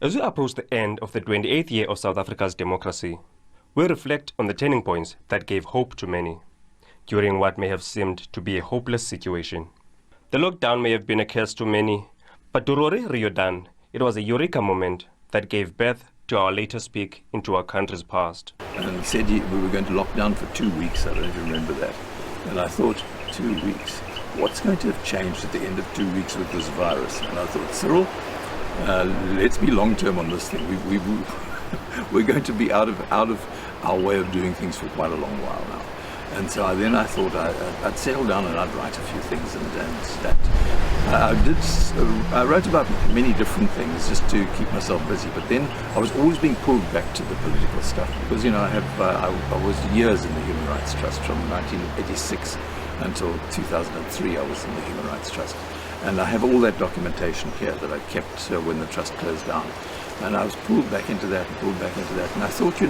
As we approach the end of the 28th year of South Africa's democracy, we reflect on the turning points that gave hope to many during what may have seemed to be a hopeless situation. The lockdown may have been a curse to many, but to Rory Riordan, it was a eureka moment that gave birth to our latest peek into our country's past. And he said we were going to lock down for 2 weeks. I don't even remember that. And I thought, 2 weeks? What's going to have changed at the end of 2 weeks with this virus? And I thought, Cyril, let's be long-term on this thing. We're going to be out of our way of doing things for quite a long while now. And so I thought I'd settle down and I'd write a few things, and that I wrote about many different things just to keep myself busy. But then I was always being pulled back to the political stuff because I was years in the Human Rights Trust from 1986 until 2003. I was in the Human Rights Trust, and I have all that documentation here that I kept when the trust closed down. And I was pulled back into that and pulled back into that, and I thought,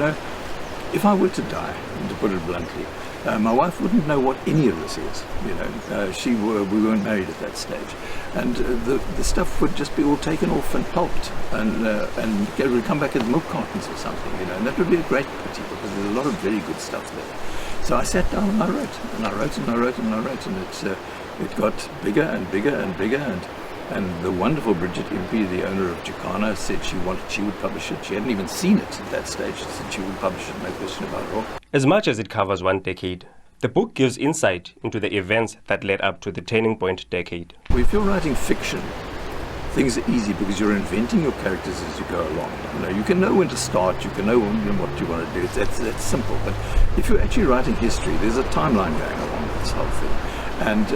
if I were to die, and to put it bluntly, my wife wouldn't know what any of this is. We weren't married at that stage, and the stuff would just be all taken off and pulped, and it would come back as milk cartons or something, and that would be a great pity because there's a lot of very good stuff there. So I sat down and I wrote, and I wrote, and I wrote, and I wrote, and it got bigger and bigger and bigger, and the wonderful Bridget Impey, the owner of Gqeberha, said she would publish it. She hadn't even seen it at that stage. She said she would publish it, no question about it all. As much as it covers 1 decade, the book gives insight into the events that led up to the turning point decade. If you're writing fiction, things are easy because you're inventing your characters as you go along. You can know when to start, you can know what you want to do. That's simple. But if you're actually writing history, there's a timeline going along with this whole thing. And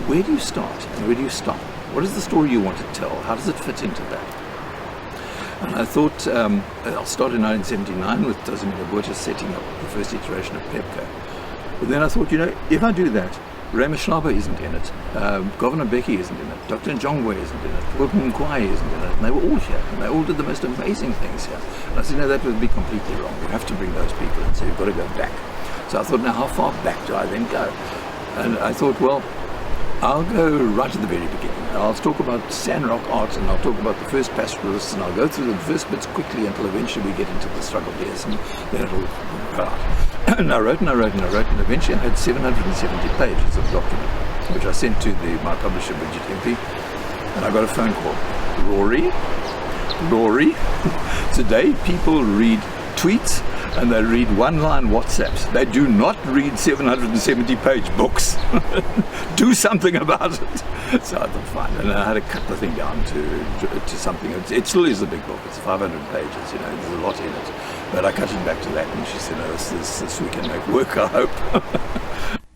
where do you start and where do you stop? What is the story you want to tell? How does it fit into that? And I thought I'll start in 1979 with Gqeberha setting up the first iteration of PEPCO. But then I thought, if I do that, Ramesh Shlaba isn't in it, Governor Becky isn't in it, Dr. Njongwe isn't in it, Wilton Mkwai isn't in it, and they were all here, and they all did the most amazing things here. And I said, no, that would be completely wrong. You have to bring those people in, so you've got to go back. So I thought, now how far back do I then go? And I thought, well, I'll go right at the very beginning. I'll talk about sandrock art, and I'll talk about the first pastoralists, and I'll go through the first bits quickly until eventually we get into the struggle years, and then it'll go out. And I wrote, and eventually I had 770 pages of document, which I sent to my publisher, Bridget Impey, and I got a phone call. Rory, today people read tweets and they read one-line WhatsApps. They do not read 770-page books. Do something about it. So I thought, fine. And I had to cut the thing down to something. It still is a big book. It's 500 pages. There's a lot in it. But I cut it back to that, and she said, no, this we can make work, I hope.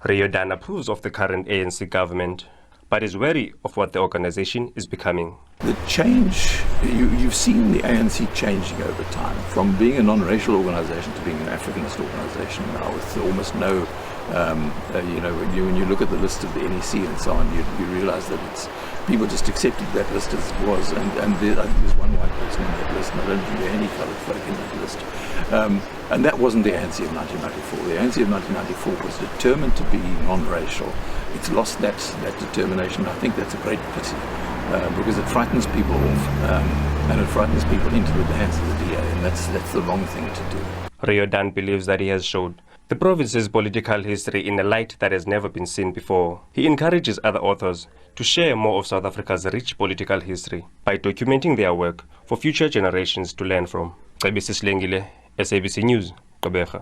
Riordan approves of the current ANC government, but is wary of what the organization is becoming. The change, you've seen the ANC changing over time, from being a non-racial organization to being an Africanist organization now, with almost no, when you look at the list of the NEC and so on, you realize that people just accepted that list as it was, and I think there's one white person in that list, and I don't think there are any coloured folk in that list. And that wasn't the ANC of 1994. The ANC of 1994 was determined to be non-racial. It's lost that determination. I think that's a great pity because it frightens people off, and it frightens people into the hands of the DA, and that's the wrong thing to do. Riordan believes that he has showed the province's political history in a light that has never been seen before. He encourages other authors to share more of South Africa's rich political history by documenting their work for future generations to learn from. Mcebisi Slengile, SABC News, Gqeberha.